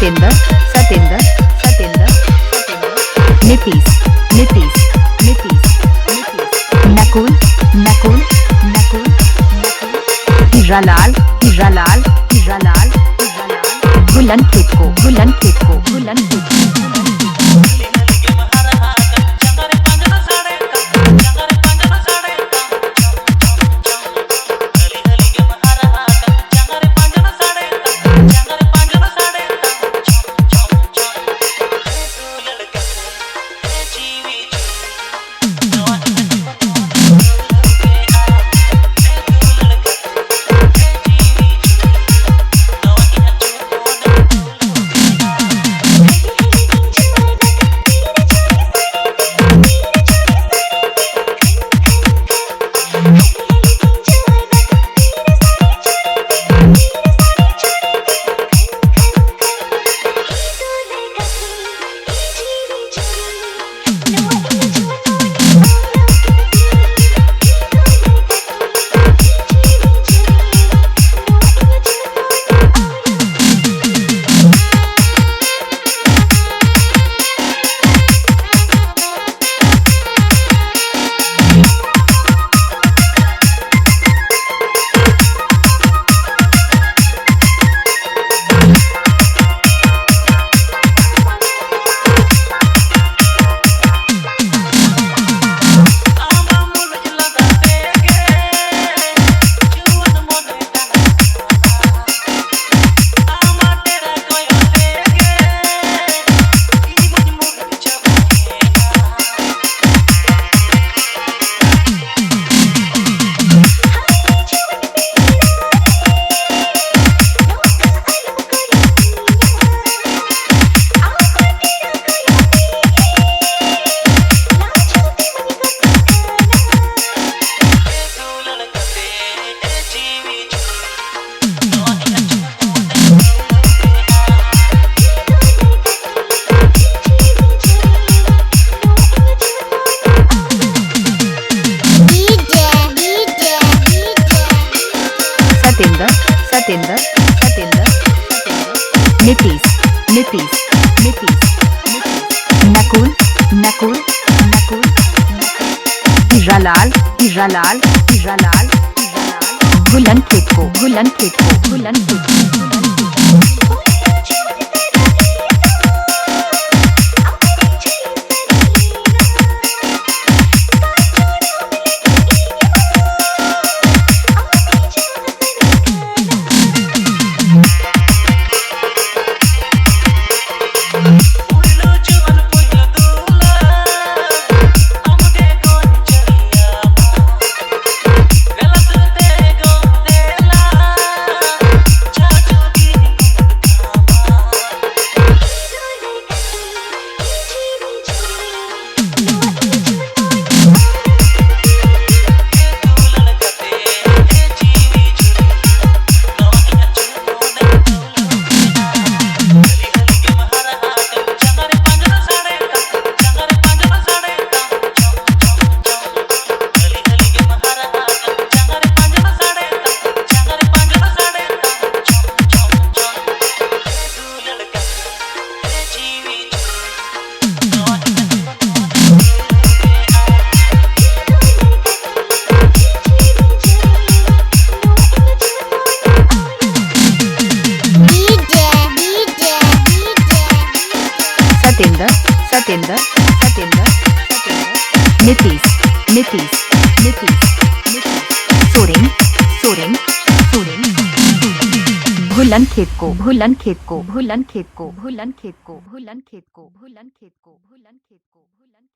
सतेंद्र सतेंद्र सतेंद्र नीतीश नीतीश नीतीश नकुल नकुल नकुल हीरालाल हीरालाल हीरालाल बुलंद खेत को बुलंद खेत को बुलंद खेत को सतेंद्र सतेंद्र सतेंद्र नीतीश नीतीश नीतीश नकुल नकुल नकुल हीरालाल हीरालाल हीरालाल बुलंद खेत को बुलंद खेत को बुलंद खेत को सतेंद्र सतेंद्र सतेंद्र नीतीश नीतीश नीतीश सोरेन सोरेन सोरेन बुलंद खेत को बुलंद खेत को बुलंद खेत को बुलंद खेत को बुलंद खेत को बुलंद खेत को बुलंद खेत